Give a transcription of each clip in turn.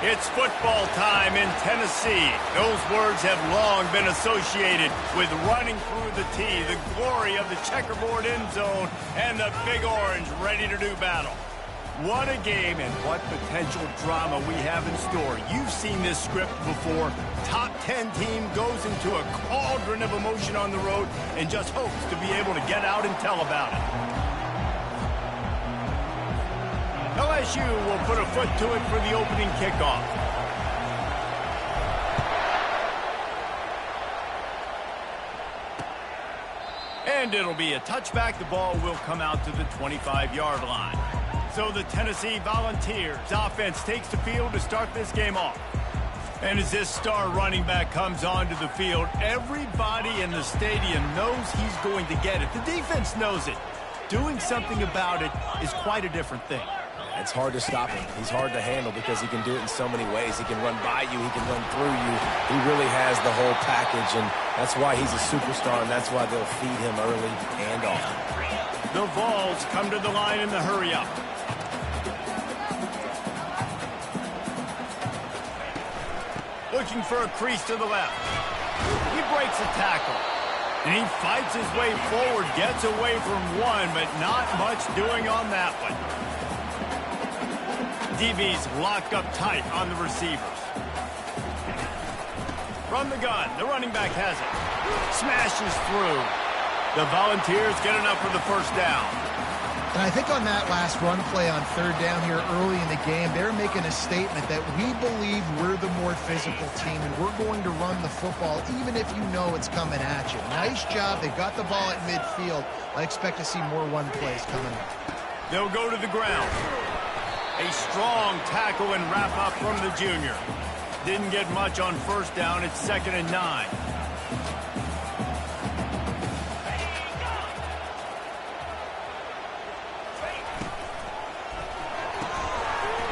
It's football time in Tennessee. Those words have long been associated with running through the tee, the glory of the checkerboard end zone, and the Big Orange ready to do battle. What a game and what potential drama we have in store. You've seen this script before. Top 10 team goes into a cauldron of emotion on the road and just hopes to be able to get out and tell about it. LSU will put a foot to it for the opening kickoff. And it'll be a touchback. The ball will come out to the 25-yard line. So the Tennessee Volunteers offense takes the field to start this game off. And as this star running back comes onto the field, everybody in the stadium knows he's going to get it. The defense knows it. Doing something about it is quite a different thing. It's hard to stop him. He's hard to handle because he can do it in so many ways. He can run by you. He can run through you. He really has the whole package, and that's why he's a superstar, and that's why they'll feed him early and often. The Vols come to the line in the hurry-up. Looking for a crease to the left. He breaks a tackle. And he fights his way forward, gets away from one, but not much doing on that one. DB's locked up tight on the receivers. From the gun, the running back has it. Smashes through. The Volunteers get enough for the first down. And I think on that last run play on third down here early in the game, they're making a statement that we believe we're the more physical team and we're going to run the football even if you know it's coming at you. Nice job. They got the ball at midfield. I expect to see more run plays coming up. They'll go to the ground. A strong tackle and wrap up from the junior. Didn't get much on first down. It's 2nd and 9.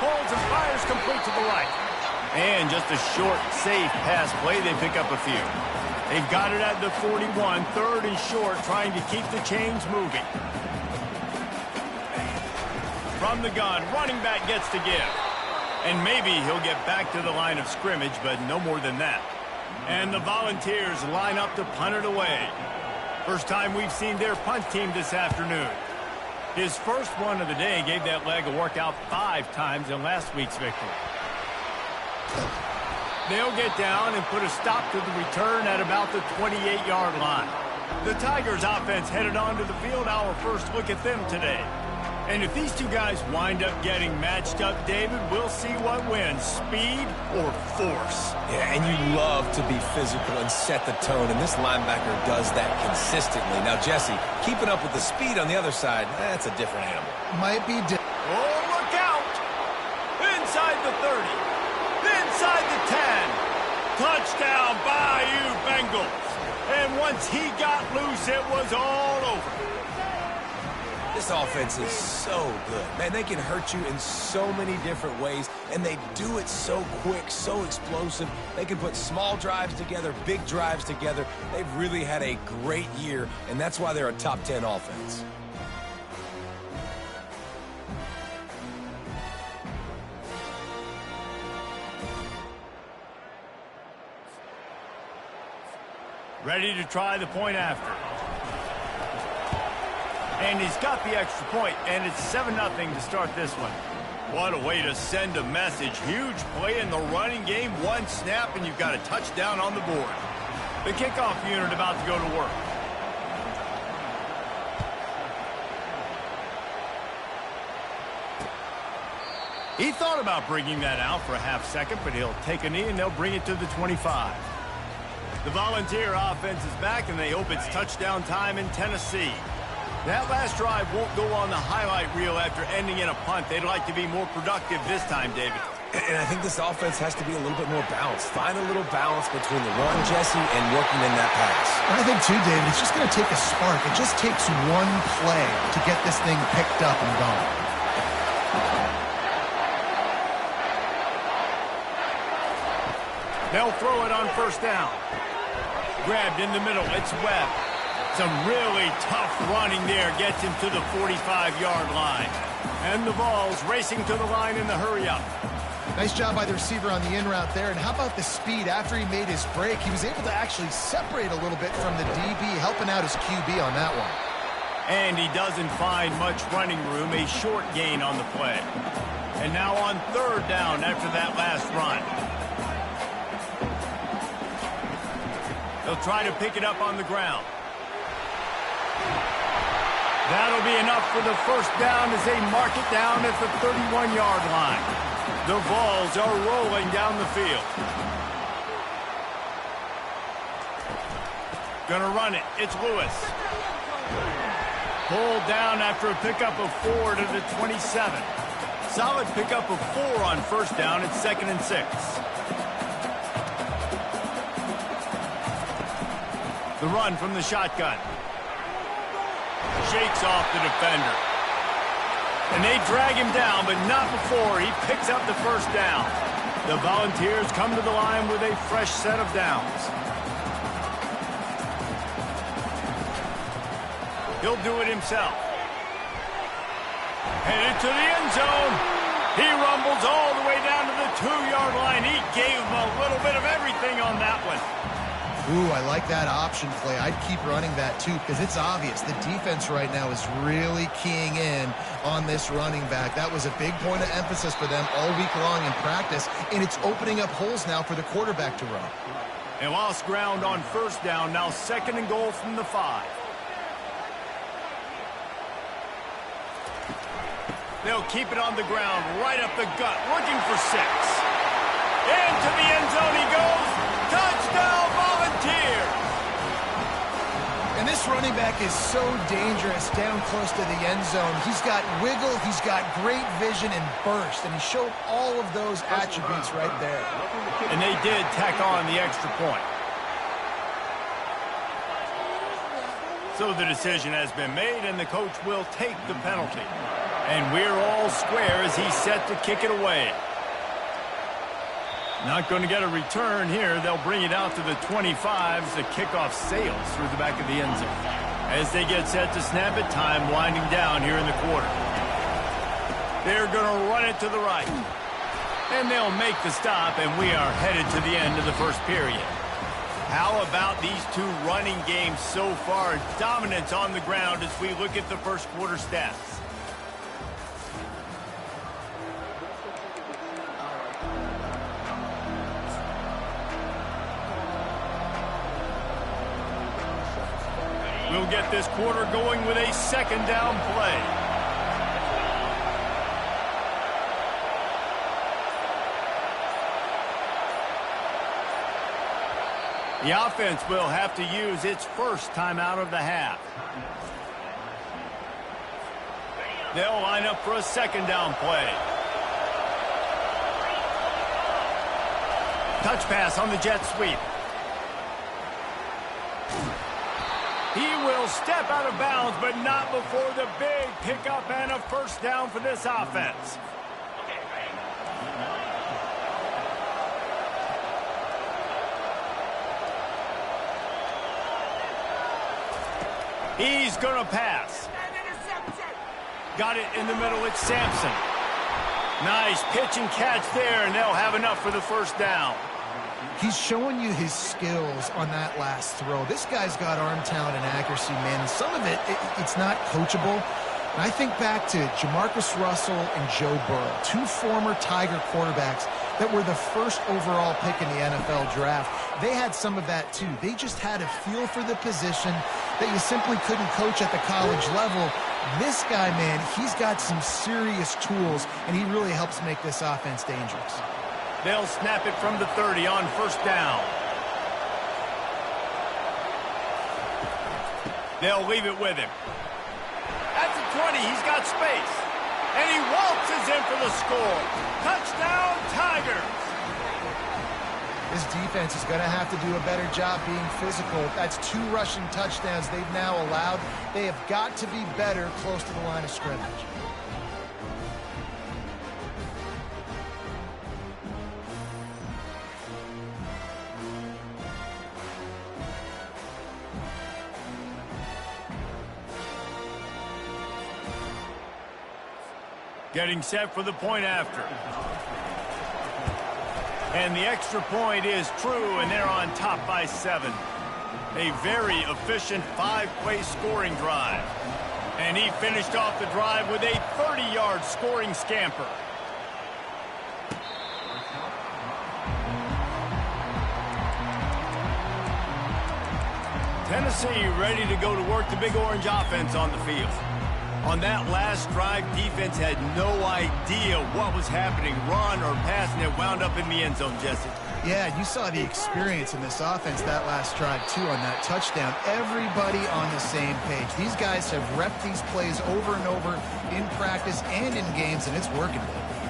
Holds and fires complete to the right. And just a short, safe pass play. They pick up a few. They've got it at the 41. 3rd and short, trying to keep the chains moving. From the gun, running back gets to give. And maybe he'll get back to the line of scrimmage, but no more than that. And the Volunteers line up to punt it away. First time we've seen their punt team this afternoon. His first one of the day gave that leg a workout 5 times in last week's victory. They'll get down and put a stop to the return at about the 28-yard line. The Tigers offense headed onto the field. Our first look at them today. And if these two guys wind up getting matched up, David, we'll see what wins, speed or force. Yeah, and you love to be physical and set the tone, and this linebacker does that consistently. Now, Jesse, keeping up with the speed on the other side, that's a different animal. Might be oh, look out! Inside the 30. Inside the 10. Touchdown, Bayou Bengals. And once he got loose, it was all over. This offense is so good. Man, they can hurt you in so many different ways, and they do it so quick, so explosive. They can put small drives together, big drives together. They've really had a great year, and that's why they're a top 10 offense. Ready to try the point after. And he's got the extra point, and it's 7-0 to start this one. What a way to send a message. Huge play in the running game. One snap, and you've got a touchdown on the board. The kickoff unit about to go to work. He thought about bringing that out for a half second, but he'll take a knee, and they'll bring it to the 25. The Volunteer offense is back, and they hope it's touchdown time in Tennessee. That last drive won't go on the highlight reel after ending in a punt. They'd like to be more productive this time, David. And I think this offense has to be a little bit more balanced. Find a little balance between the run, Jesse, and working in that pass. I think, too, David, it's just going to take a spark. It just takes one play to get this thing picked up and going. They'll throw it on first down. Grabbed in the middle. It's Webb. Some really tough running there gets him to the 45-yard line. And the Vols racing to the line in the hurry-up. Nice job by the receiver on the in route there. And how about the speed after he made his break? He was able to actually separate a little bit from the DB, helping out his QB on that one. And he doesn't find much running room, a short gain on the play. And now on third down after that last run. They'll try to pick it up on the ground. That'll be enough for the first down as they mark it down at the 31-yard line. The Vols are rolling down the field. Gonna run it. It's Lewis. Pulled down after a pickup of 4 to the 27. Solid pickup of 4 on first down at 2nd and 6. The run from the shotgun. Shakes off the defender. And they drag him down, but not before he picks up the first down. The Volunteers come to the line with a fresh set of downs. He'll do it himself. Headed to the end zone. He rumbles all the way down to the 2-yard line. He gave him a little bit of everything on that one. Ooh, I like that option play. I'd keep running that too because it's obvious the defense right now is really keying in on this running back. That was a big point of emphasis for them all week long in practice, and it's opening up holes now for the quarterback to run. They lost ground on first down, now 2nd and goal from the 5. They'll keep it on the ground, right up the gut, looking for 6. Into the end zone he goes. Touchdown, Volunteers! And this running back is so dangerous down close to the end zone. He's got wiggle, he's got great vision and burst, and he showed all of those attributes right there. And they did tack on the extra point. So the decision has been made, and the coach will take the penalty. And we're all square as he's set to kick it away. Not going to get a return here. They'll bring it out to the 25 as the kickoff sails through the back of the end zone. As they get set to snap it, time winding down here in the quarter. They're going to run it to the right. And they'll make the stop, and we are headed to the end of the first period. How about these two running games so far? Dominance on the ground as we look at the first quarter stats. We'll get this quarter going with a 2nd down play. The offense will have to use its first timeout of the half. They'll line up for a 2nd down play. Touch pass on the jet sweep. He will step out of bounds, but not before the big pickup and a first down for this offense. He's going to pass. Got it in the middle. It's Sampson. Nice pitch and catch there, and they'll have enough for the first down. He's showing you his skills on that last throw. This guy's got arm talent and accuracy, man. And some of it's not coachable. And I think back to Jamarcus Russell and Joe Burrow, 2 former Tiger quarterbacks that were the first overall pick in the NFL draft. They had some of that too. They just had a feel for the position that you simply couldn't coach at the college level. This guy, man, he's got some serious tools, and he really helps make this offense dangerous. They'll snap it from the 30 on first down. They'll leave it with him. At the 20, he's got space. And he waltzes in for the score. Touchdown, Tigers! This defense is going to have to do a better job being physical. That's 2 rushing touchdowns they've now allowed. They have got to be better close to the line of scrimmage. Getting set for the point after. And the extra point is true, and they're on top by 7. A very efficient 5-play scoring drive. And he finished off the drive with a 30-yard scoring scamper. Tennessee ready to go to work the Big Orange offense on the field. On that last drive, defense had no idea what was happening, run or pass, and it wound up in the end zone, Jesse. Yeah, you saw the experience in this offense that last drive, too, on that touchdown. Everybody on the same page. These guys have repped these plays over and over in practice and in games, and it's working.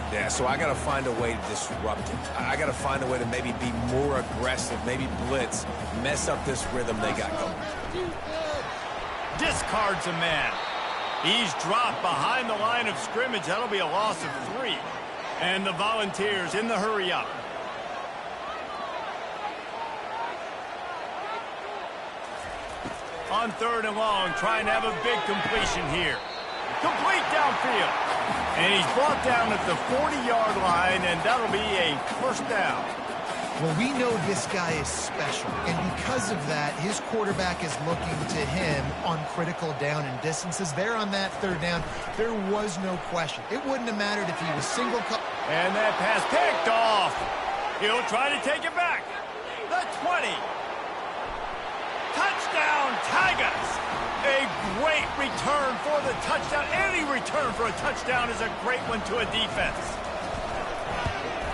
Yeah, so I got to find a way to disrupt it. I got to find a way to maybe be more aggressive, maybe blitz, mess up this rhythm they got going. Discards a man. He's dropped behind the line of scrimmage. That'll be a loss of 3. And the Volunteers in the hurry-up. On 3rd and long, trying to have a big completion here. Complete downfield. And he's brought down at the 40-yard line, and that'll be a first down. Well, we know this guy is special, and because of that, his quarterback is looking to him on critical down and distances. There on that 3rd down, there was no question. It wouldn't have mattered if he was single. And that pass picked off. He'll try to take it back. The 20. Touchdown, Tigers. A great return for the touchdown. Any return for a touchdown is a great one to a defense.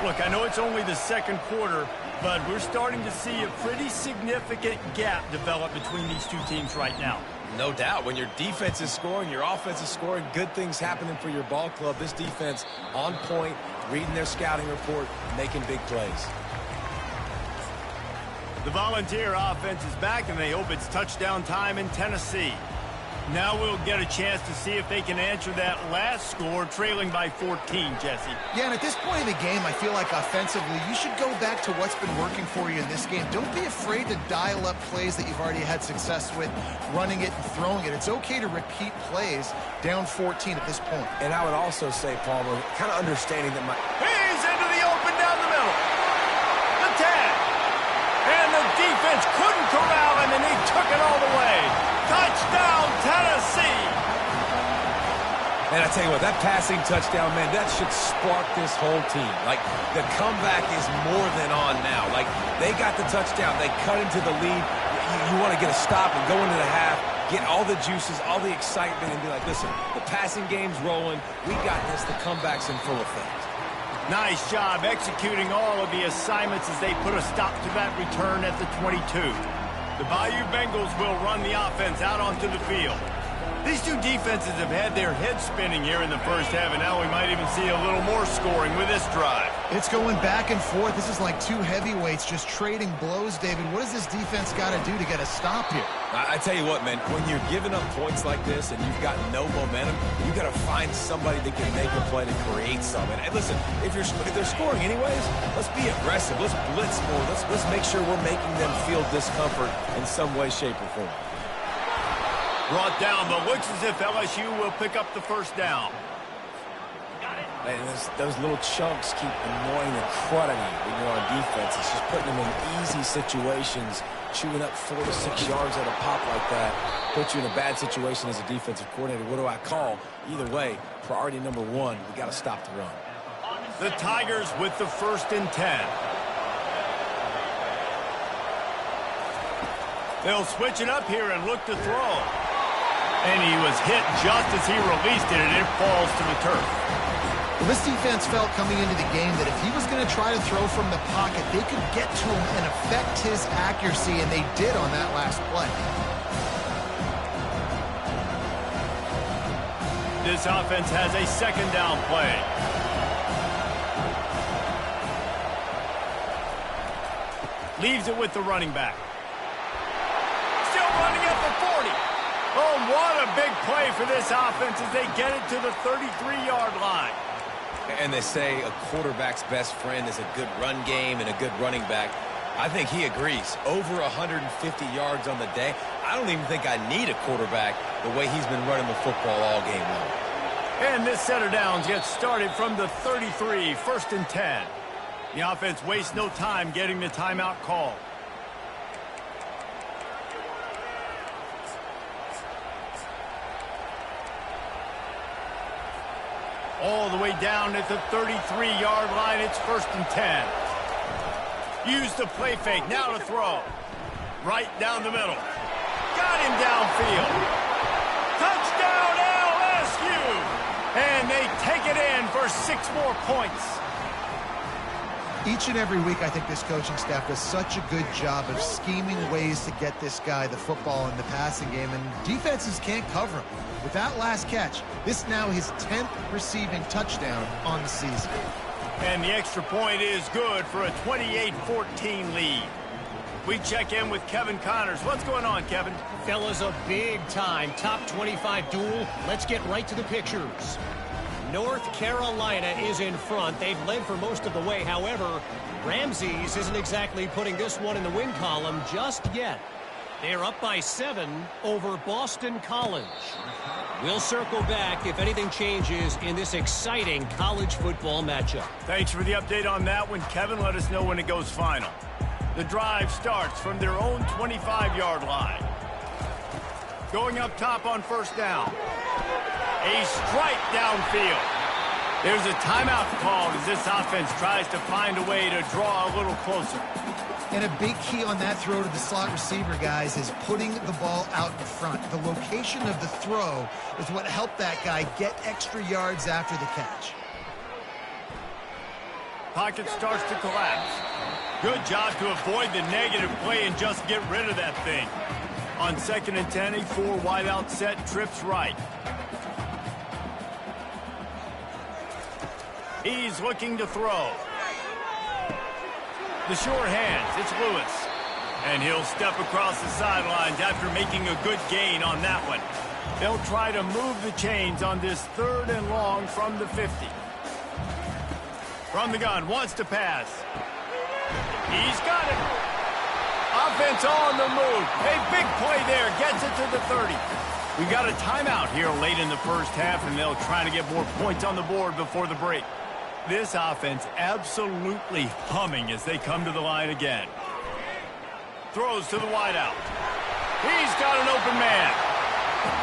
Look, I know it's only the 2nd quarter, but we're starting to see a pretty significant gap develop between these two teams right now. No doubt. When your defense is scoring, your offense is scoring, good things happening for your ball club. This defense on point, reading their scouting report, making big plays. The Volunteer offense is back, and they hope it's touchdown time in Tennessee. Now we'll get a chance to see if they can answer that last score, trailing by 14, Jesse. Yeah, and at this point in the game, I feel like offensively, you should go back to what's been working for you in this game. Don't be afraid to dial up plays that you've already had success with, running it and throwing it. It's okay to repeat plays down 14 at this point. And I would also say, Palmer, kind of understanding that He's into the open down the middle. The 10. And the defense couldn't corral him, and he took it all the way. Touchdown, Tennessee! And I tell you what, that passing touchdown, man, that should spark this whole team. Like, the comeback is more than on now. Like, they got the touchdown. They cut into the lead. You want to get a stop and go into the half, get all the juices, all the excitement, and be like, listen, the passing game's rolling. We got this. The comeback's in full effect. Nice job executing all of the assignments as they put a stop to that return at the 22. The Bayou Bengals will run the offense out onto the field. These two defenses have had their heads spinning here in the first half, and now we might even see a little more scoring with this drive. It's going back and forth. This is like two heavyweights just trading blows, David. What does this defense got to do to get a stop here? I tell you what, man, when you're giving up points like this and you've got no momentum, you got to find somebody that can make a play to create something. And listen, if they're scoring anyways, let's be aggressive. Let's blitz more. Let's make sure we're making them feel discomfort in some way, shape, or form. Brought down, but looks as if LSU will pick up the first down. And those little chunks keep annoying the crud out of you when you're on defense. It's just putting them in easy situations, chewing up 4 to 6 yards at a pop like that. Puts you in a bad situation as a defensive coordinator. What do I call? Either way, priority number 1, we got to stop the run. The Tigers with the 1st and 10. They'll switch it up here and look to throw. And he was hit just as he released it, and it falls to the turf. Well, this defense felt coming into the game that if he was going to try to throw from the pocket, they could get to him and affect his accuracy, and they did on that last play. This offense has a 2nd down play. Leaves it with the running back. Still running at the 40. Oh, what a big play for this offense as they get it to the 33-yard line. And they say a quarterback's best friend is a good run game and a good running back. I think he agrees. Over 150 yards on the day. I don't even think I need a quarterback the way he's been running the football all game long. And this set of downs gets started from the 33, 1st and 10. The offense wastes no time getting the timeout call. All the way down at the 33-yard line. It's 1st and 10. Use the play fake. Now to throw. Right down the middle. Got him downfield. Touchdown LSU! And they take it in for 6 more points. Each and every week, I think this coaching staff does such a good job of scheming ways to get this guy the football in the passing game, and defenses can't cover him. With that last catch, this now his 10th receiving touchdown on the season. And the extra point is good for a 28-14 lead. We check in with Kevin Connors. What's going on, Kevin? Fellas, a big-time top 25 duel. Let's get right to the pictures. North Carolina is in front. They've led for most of the way. However, Ramses isn't exactly putting this one in the win column just yet. They're up by 7 over Boston College. We'll circle back if anything changes in this exciting college football matchup. Thanks for the update on that one, Kevin. Let us know when it goes final. The drive starts from their own 25-yard line. Going up top on 1st down. A strike downfield. There's a timeout called as this offense tries to find a way to draw a little closer. And a big key on that throw to the slot receiver, guys, is putting the ball out in front. The location of the throw is what helped that guy get extra yards after the catch. Pocket starts to collapse. Good job to avoid the negative play and just get rid of that thing. On 2nd and 10, a 4 wide out set, trips right. He's looking to throw. The sure hands, it's Lewis. And he'll step across the sidelines after making a good gain on that one. They'll try to move the chains on this 3rd and long from the 50. From the gun, wants to pass. He's got it. Offense on the move. A big play there, gets it to the 30. We've got a timeout here late in the 1st half, and they'll try to get more points on the board before the break. This offense absolutely humming as they come to the line again. Throws to the wideout. He's got an open man.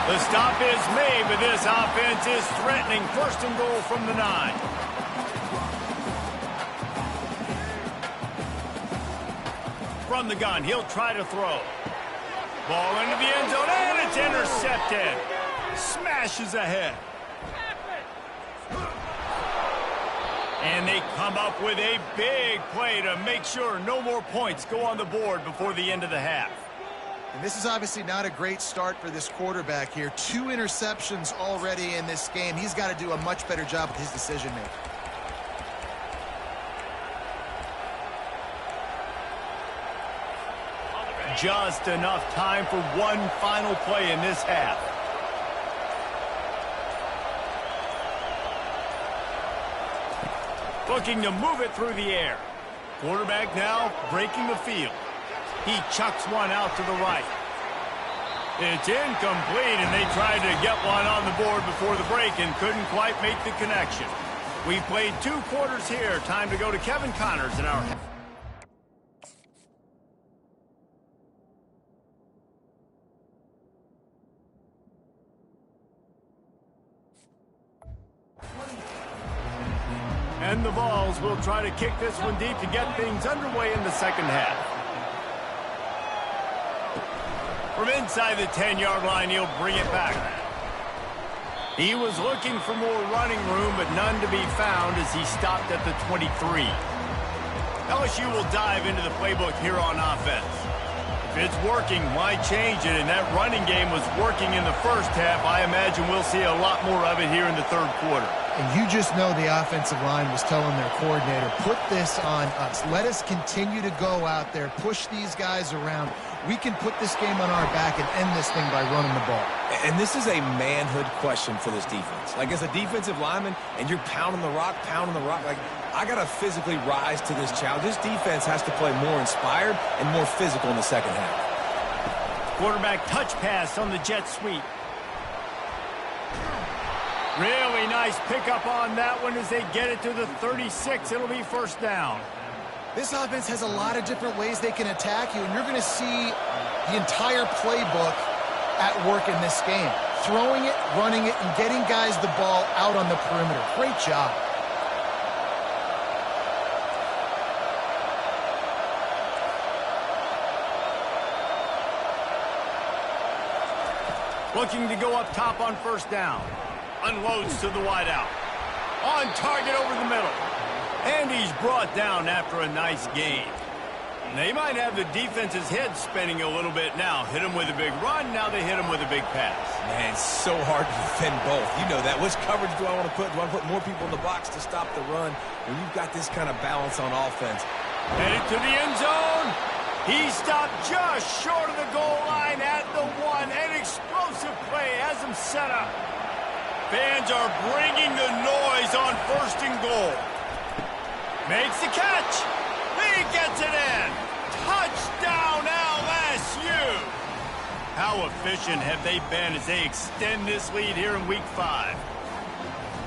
The stop is made, but this offense is threatening 1st and goal from the 9. From the gun, he'll try to throw. Ball into the end zone, and it's intercepted. Smashes ahead. And they come up with a big play to make sure no more points go on the board before the end of the half. And this is obviously not a great start for this quarterback here. 2 interceptions already in this game. He's got to do a much better job with his decision-making. Just enough time for one final play in this half. Looking to move it through the air. Quarterback now breaking the field. He chucks one out to the right. It's incomplete, and they tried to get one on the board before the break and couldn't quite make the connection. We played 2 quarters here. Time to go to Kevin Connors in our half. And the Vols will try to kick this one deep to get things underway in the 2nd half. From inside the 10-yard line, he'll bring it back. He was looking for more running room, but none to be found as he stopped at the 23. LSU will dive into the playbook here on offense. If it's working, why change it? And that running game was working in the 1st half. I imagine we'll see a lot more of it here in the 3rd quarter. And you just know the offensive line was telling their coordinator, put this on us. Let us continue to go out there, push these guys around. We can put this game on our back and end this thing by running the ball. And this is a manhood question for this defense. Like, as a defensive lineman, and you're pounding the rock, like, I got to physically rise to this challenge. This defense has to play more inspired and more physical in the 2nd half. Quarterback touch pass on the jet sweep. Really nice pickup on that one as they get it to the 36. It'll be first down. This offense has a lot of different ways they can attack you, and you're going to see the entire playbook at work in this game. Throwing it, running it, and getting guys the ball out on the perimeter. Great job. Looking to go up top on first down. Unloads to the wideout. On target over the middle. And he's brought down after a nice gain. They might have the defense's head spinning a little bit now. Hit him with a big run, now they hit him with a big pass. Man, it's so hard to defend both. You know that. Which coverage do I want to put? Do I put more people in the box to stop the run? When you've got this kind of balance on offense. Headed to the end zone. He stopped just short of the goal line at the 1. An explosive play has him set up. Fans are bringing the noise on first and goal. Makes the catch. He gets it in. Touchdown LSU. How efficient have they been as they extend this lead here in Week 5?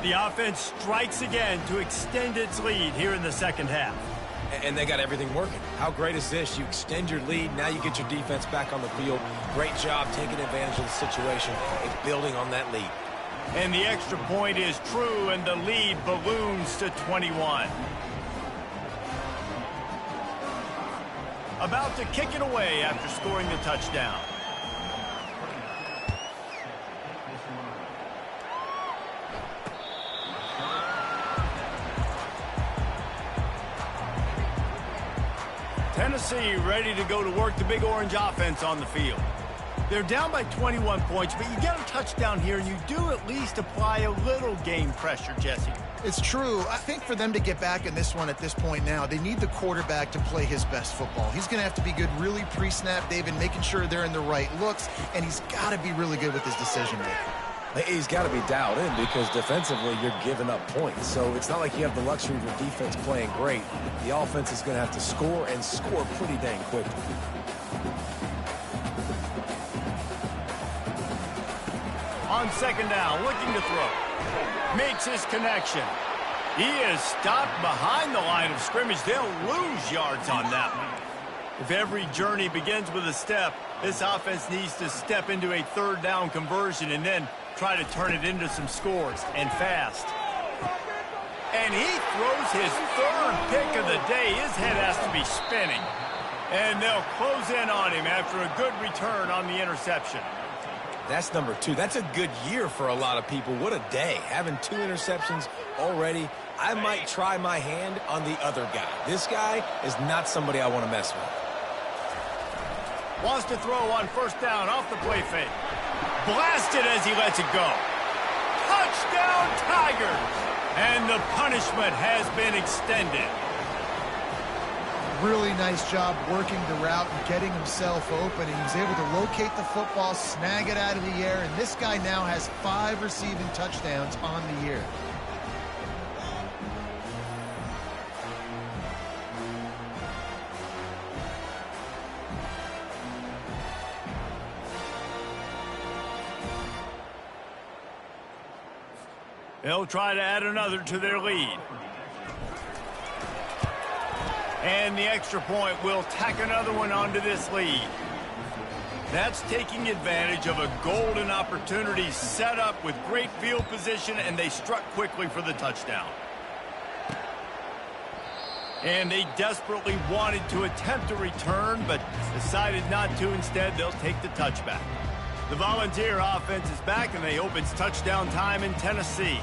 The offense strikes again to extend its lead here in the second half. And they got everything working. How great is this? You extend your lead. Now you get your defense back on the field. Great job taking advantage of the situation and building on that lead. And the extra point is true, and the lead balloons to 21. About to kick it away after scoring the touchdown. Tennessee ready to go to work the Big Orange offense on the field. They're down by 21 points, but you get a touchdown here, and you do at least apply a little game pressure, Jesse. It's true. I think for them to get back in this one at this point now, they need the quarterback to play his best football. He's going to have to be good really pre-snap, David, making sure they're in the right looks, and he's got to be really good with his decision-making. He's got to be dialed in because defensively you're giving up points. So it's not like you have the luxury of your defense playing great. The offense is going to have to score and score pretty dang quickly. On second down, looking to throw. Makes his connection. He is stopped behind the line of scrimmage. They'll lose yards on that one. If every journey begins with a step, this offense needs to step into a third down conversion and then try to turn it into some scores, and fast. And he throws his third pick of the day. His head has to be spinning. And they'll close in on him after a good return on the interception. That's number 2. That's a good year for a lot of people. What a day. Having 2 interceptions already. I might try my hand on the other guy. This guy is not somebody I want to mess with. Wants to throw on first down off the play fake. Blasted as he lets it go. Touchdown Tigers! And the punishment has been extended. Really nice job working the route and getting himself open. He was able to locate the football, snag it out of the air, and this guy now has 5 receiving touchdowns on the year. They'll try to add another to their lead. And the extra point will tack another one onto this lead. That's taking advantage of a golden opportunity set up with great field position, and they struck quickly for the touchdown. And they desperately wanted to attempt a return, but decided not to. Instead, they'll take the touchback. The Volunteer offense is back, and they hope it's touchdown time in Tennessee.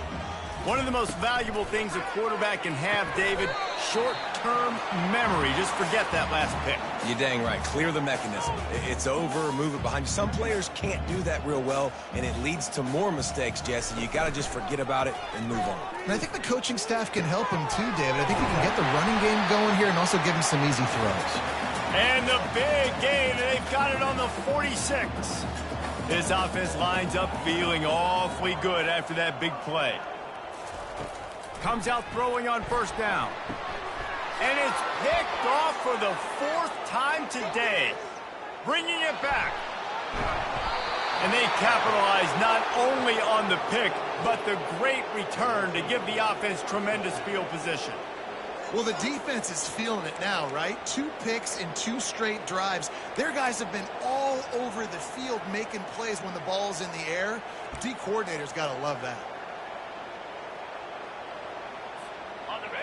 One of the most valuable things a quarterback can have, David, short-term memory. Just forget that last pick. You're dang right. Clear the mechanism. It's over, move it behind you. Some players can't do that real well, and it leads to more mistakes, Jesse. You got to just forget about it and move on. And I think the coaching staff can help him too, David. I think he can get the running game going here and also give him some easy throws. And the big gain, and they've got it on the 46. This offense lines up feeling awfully good after that big play. Comes out throwing on first down. And it's picked off for the 4th time today. Bringing it back. And they capitalize not only on the pick, but the great return to give the offense tremendous field position. Well, the defense is feeling it now, right? 2 picks in 2 straight drives. Their guys have been all over the field making plays when the ball's in the air. The D coordinator's got to love that.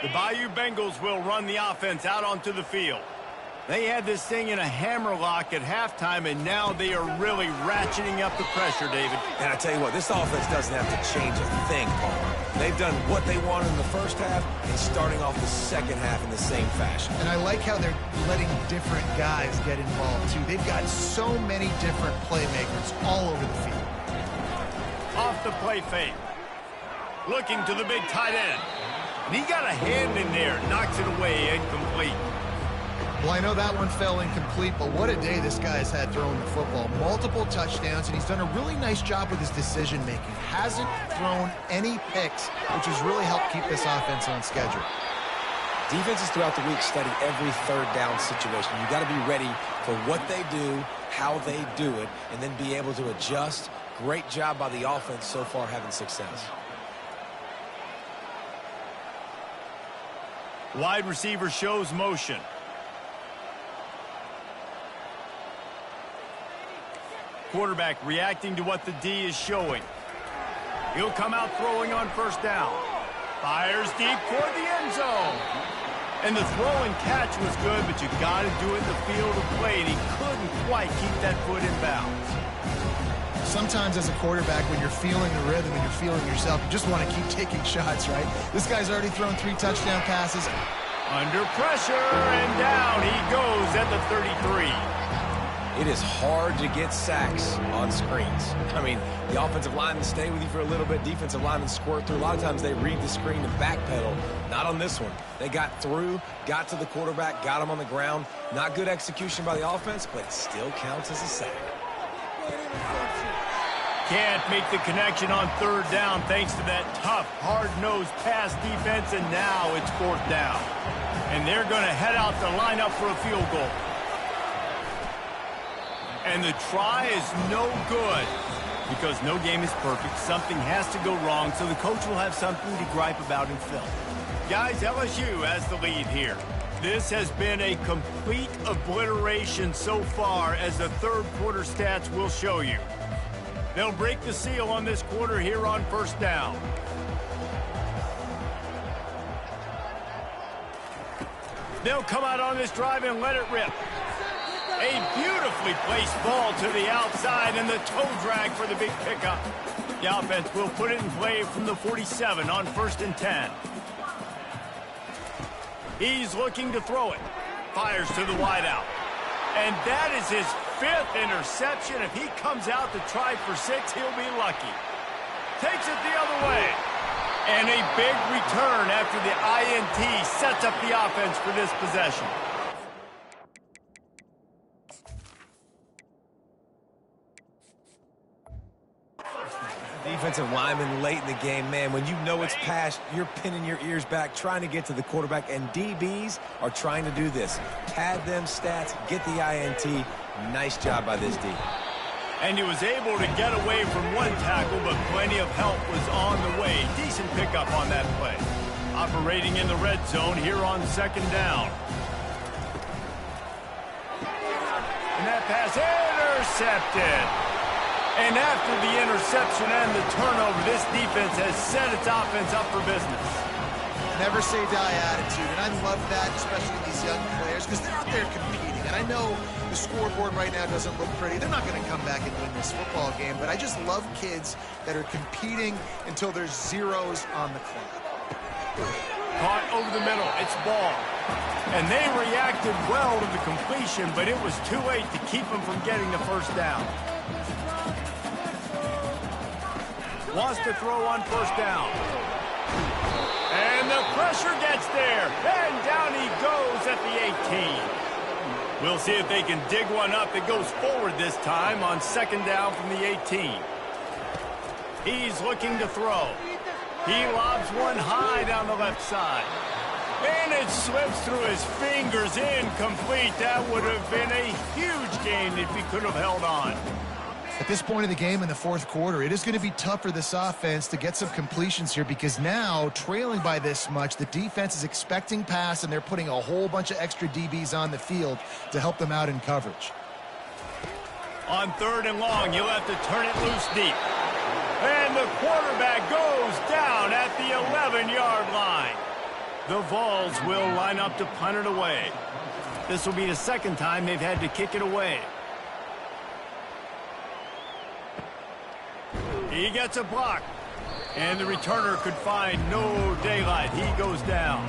The Bayou Bengals will run the offense out onto the field. They had this thing in a hammerlock at halftime, and now they are really ratcheting up the pressure, David. And I tell you what, this offense doesn't have to change a thing, Palmer. They've done what they wanted in the first half and starting off the second half in the same fashion. And I like how they're letting different guys get involved, too. They've got so many different playmakers all over the field. Off the play fake. Looking to the big tight end. And he got a hand in there, knocks it away, incomplete. Well, I know that one fell incomplete, but what a day this guy has had throwing the football. Multiple touchdowns, and he's done a really nice job with his decision-making. Hasn't thrown any picks, which has really helped keep this offense on schedule. Defenses throughout the week study every third down situation. You got to be ready for what they do, how they do it, and then be able to adjust. Great job by the offense so far having success. Wide receiver shows motion. Quarterback reacting to what the D is showing. He'll come out throwing on first down. Fires deep toward the end zone. And the throw and catch was good, but you got to do it in the field of play, and he couldn't quite keep that foot in bounds. Sometimes as a quarterback, when you're feeling the rhythm and you're feeling yourself, you just want to keep taking shots, right? This guy's already thrown 3 touchdown passes. Under pressure, and down he goes at the 33. It is hard to get sacks on screens. I mean, the offensive linemen stay with you for a little bit. Defensive linemen squirt through. A lot of times they read the screen and backpedal. Not on this one. They got through, got to the quarterback, got him on the ground. Not good execution by the offense, but it still counts as a sack. Can't make the connection on third down thanks to that tough, hard-nosed pass defense, and now it's fourth down. And they're going to head out to line up for a field goal. And the try is no good because no game is perfect. Something has to go wrong, so the coach will have something to gripe about in film. Guys, LSU has the lead here. This has been a complete obliteration so far, as the third quarter stats will show you. They'll break the seal on this quarter here on first down. They'll come out on this drive and let it rip. A beautifully placed ball to the outside, and the toe drag for the big pickup. The offense will put it in play from the 47 on 1st and 10. He's looking to throw it. Fires to the wideout. And that is his 5th interception. If he comes out to try for 6, he'll be lucky. Takes it the other way. And a big return after the INT sets up the offense for this possession. Defensive lineman late in the game, man, when you know it's past, you're pinning your ears back, trying to get to the quarterback, and DBs are trying to do this. Pad them stats, get the INT. Nice job by this D. And he was able to get away from one tackle, but plenty of help was on the way. Decent pickup on that play. Operating in the red zone here on 2nd down. And that pass intercepted. And after the interception and the turnover, this defense has set its offense up for business. Never say die attitude, and I love that, especially these young players, because they're out there competing. And I know the scoreboard right now doesn't look pretty. They're not going to come back and win this football game, but I just love kids that are competing until there's zeros on the clock. Caught over the middle. It's ball. And they reacted well to the completion, but it was too late to keep them from getting the first down. Wants to throw on first down. And the pressure gets there. And down he goes at the 18. We'll see if they can dig one up that goes forward this time on 2nd down from the 18. He's looking to throw. He lobs one high down the left side. And it slips through his fingers, incomplete. That would have been a huge gain if he could have held on. At this point of the game in the fourth quarter, it is going to be tough for this offense to get some completions here because now, trailing by this much, the defense is expecting pass, and they're putting a whole bunch of extra DBs on the field to help them out in coverage. On 3rd and long, you'll have to turn it loose deep. And the quarterback goes down at the 11-yard line. The Vols will line up to punt it away. This will be the second time they've had to kick it away. He gets a block, and the returner could find no daylight. He goes down.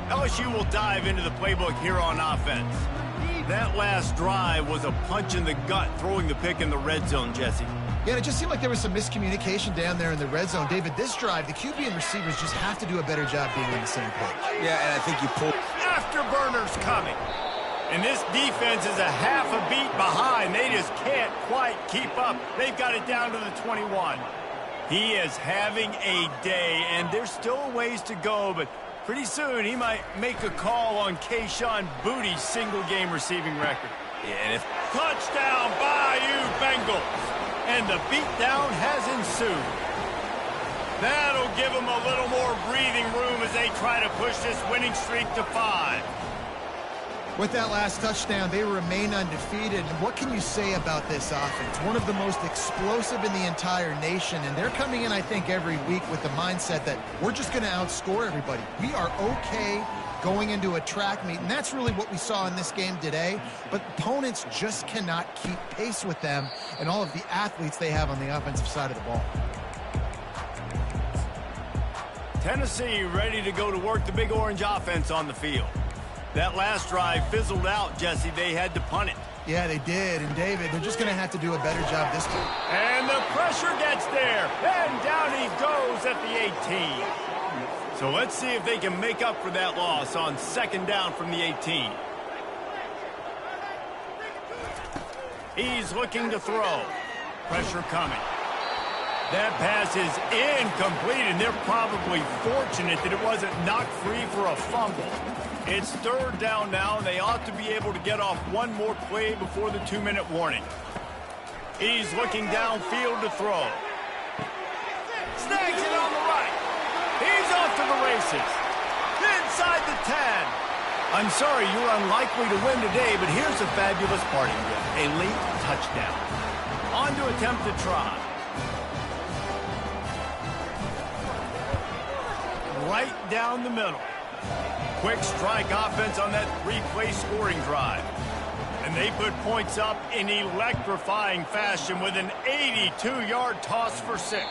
LSU will dive into the playbook here on offense. That last drive was a punch in the gut, throwing the pick in the red zone, Jesse. Yeah, it just seemed like there was some miscommunication down there in the red zone. David, this drive, the QB and receivers just have to do a better job being on the same page. Yeah, and I think you pull. Afterburners coming. And this defense is a half a beat behind. They just can't quite keep up. They've got it down to the 21. He is having a day, and there's still a ways to go, but pretty soon he might make a call on Kayshon Boutte's single-game receiving record. Yeah, Touchdown, Bayou Bengals. And the beatdown has ensued. That'll give them a little more breathing room as they try to push this winning streak to 5. With that last touchdown, they remain undefeated. And what can you say about this offense? One of the most explosive in the entire nation, and they're coming in, I think, every week with the mindset that we're just going to outscore everybody. We are okay going into a track meet, and that's really what we saw in this game today. But opponents just cannot keep pace with them and all of the athletes they have on the offensive side of the ball. Tennessee ready to go to work the Big Orange offense on the field. That last drive fizzled out, Jesse. They had to punt it. Yeah, they did. And, David, they're just going to have to do a better job this time. And the pressure gets there. And down he goes at the 18. So let's see if they can make up for that loss on 2nd down from the 18. He's looking to throw. Pressure coming. That pass is incomplete, and they're probably fortunate that it wasn't knocked free for a fumble. It's 3rd down now, and they ought to be able to get off one more play before the 2-minute warning. He's looking downfield to throw. Snags it on the right. He's off to the races. Inside the 10. I'm sorry, you're unlikely to win today, but here's a fabulous parting gift. A late touchdown. On to attempt to try. Right down the middle. Quick strike offense on that 3-play scoring drive. And they put points up in electrifying fashion with an 82-yard toss for 6.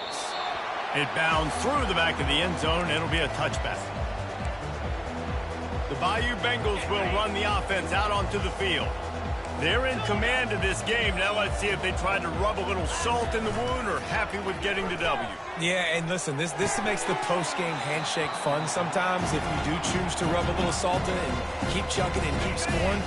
It bounds through the back of the end zone, and it'll be a touchback. The Bayou Bengals will run the offense out onto the field. They're in command of this game. Now let's see if they try to rub a little salt in the wound or happy with getting the W. Yeah, and listen, this makes the post-game handshake fun sometimes. If you do choose to rub a little salt in it and keep chucking and keep scoring,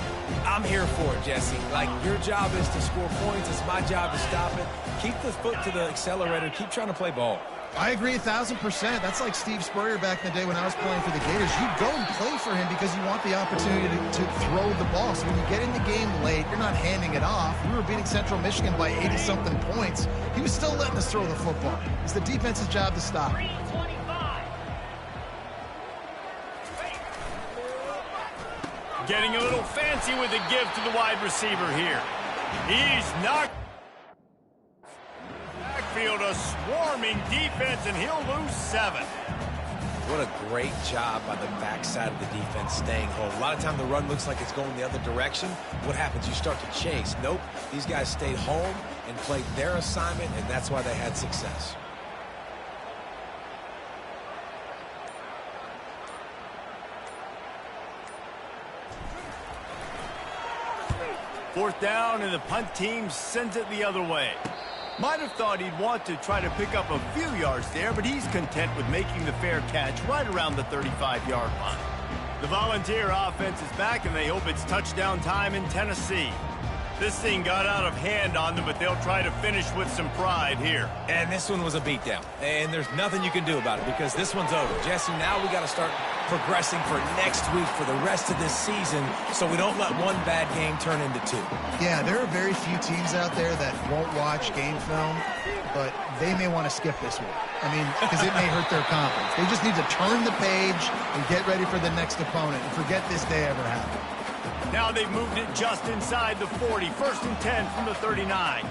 I'm here for it, Jesse. Like, your job is to score points. It's my job to stop it. Keep the foot to the accelerator. Keep trying to play ball. I agree 1,000%. That's like Steve Spurrier back in the day when I was playing for the Gators. You go and play for him because you want the opportunity to throw the ball. So when you get in the game late, you're not handing it off. We were beating Central Michigan by 80-something points. He was still letting us throw the football. It's the defense's job to stop. Getting a little fancy with a give to the wide receiver here. He's knocked. Backfield, a swarming defense, and he'll lose 7. What a great job by the backside of the defense staying home. A lot of time the run looks like it's going the other direction. What happens? You start to chase. Nope. These guys stayed home and played their assignment, and that's why they had success. Fourth down, and the punt team sends it the other way. Might have thought he'd want to try to pick up a few yards there, but he's content with making the fair catch right around the 35-yard line. The Volunteer offense is back, and they hope it's touchdown time in Tennessee. This thing got out of hand on them, but they'll try to finish with some pride here. And this one was a beatdown, and there's nothing you can do about it because this one's over. Jesse, now we got to start progressing for next week, for the rest of this season, so we don't let one bad game turn into two. Yeah, there are very few teams out there that won't watch game film, but they may want to skip this one. I mean, because it may hurt their confidence. They just need to turn the page and get ready for the next opponent and forget this day ever happened. Now they've moved it just inside the 40. 1st and 10 from the 39.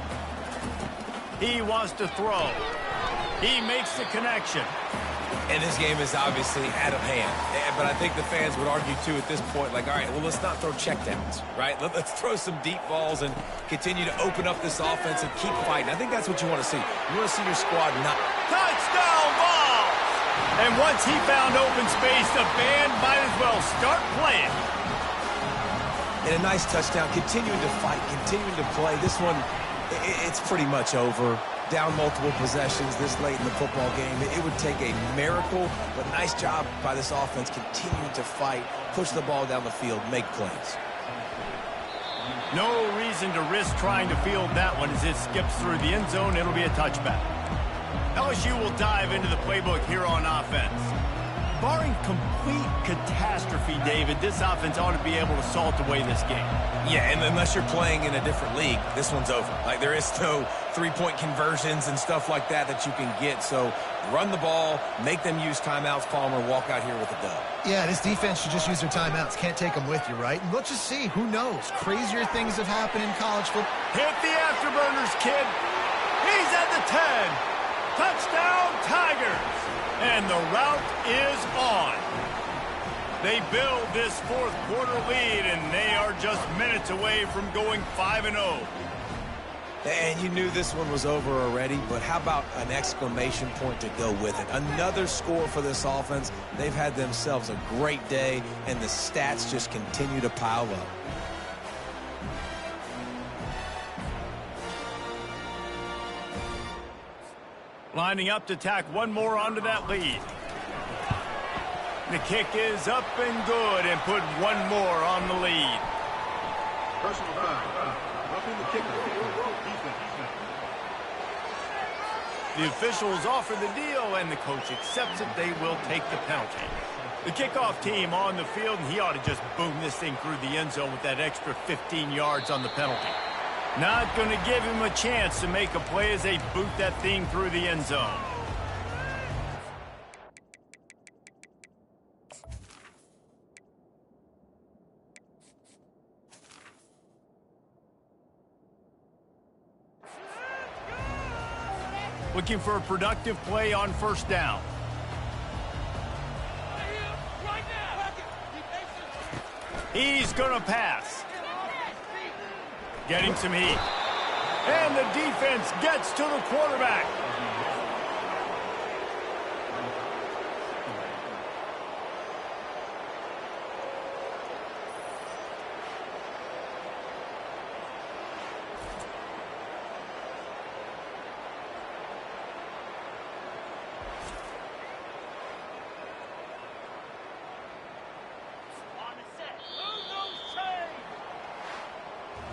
He wants to throw. He makes the connection. And this game is obviously out of hand. But I think the fans would argue, too, at this point, like, all right, well, let's not throw checkdowns, right? Let's throw some deep balls and continue to open up this offense and keep fighting. I think that's what you want to see. You want to see your squad not... Touchdown ball! And once he found open space, the band might as well start playing. And a nice touchdown, continuing to fight, continuing to play. This one, it's pretty much over. Down multiple possessions this late in the football game. It would take a miracle, but nice job by this offense continuing to fight, push the ball down the field, make plays. No reason to risk trying to field that one as it skips through the end zone. It'll be a touchback. LSU will dive into the playbook here on offense. Barring complete catastrophe, David, this offense ought to be able to salt away this game. Yeah, and unless you're playing in a different league, this one's over. Like, there is no three-point conversions and stuff like that you can get. So run the ball, make them use timeouts, Palmer, walk out here with a dub. Yeah, this defense should just use their timeouts. Can't take them with you, right? And let's just see. Who knows? Crazier things have happened in college football. Hit the afterburners, kid. He's at the 10. Touchdown, Tigers. And the route is on. They build this fourth quarter lead, and they are just minutes away from going 5-0. And you knew this one was over already, but how about an exclamation point to go with it? Another score for this offense. They've had themselves a great day, and the stats just continue to pile up. Lining up to tack one more onto that lead. The kick is up and good and put one more on the lead. Personal foul. Roughing the kicker. The officials offer the deal, and the coach accepts it. They will take the penalty. The kickoff team on the field, and he ought to just boom this thing through the end zone with that extra 15 yards on the penalty. Not going to give him a chance to make a play as they boot that thing through the end zone. Looking for a productive play on first down. He's going to pass. Getting some heat. And the defense gets to the quarterback.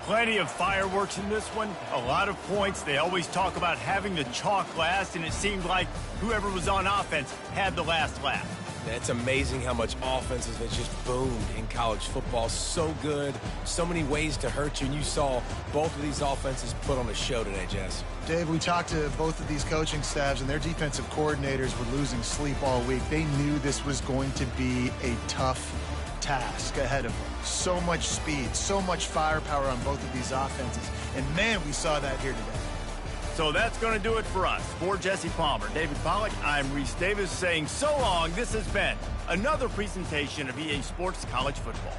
Plenty of fireworks in this one, a lot of points. They always talk about having the chalk last, and it seemed like whoever was on offense had the last laugh. It's amazing how much offenses have just boomed in college football. So good, so many ways to hurt you, and you saw both of these offenses put on a show today, Jess. Dave, we talked to both of these coaching staffs, and their defensive coordinators were losing sleep all week. They knew this was going to be a tough task ahead of them. So much speed, so much firepower on both of these offenses. And, man, we saw that here today. So that's going to do it for us. For Jesse Palmer, David Pollack, I'm Reese Davis saying so long. This has been another presentation of EA Sports College Football.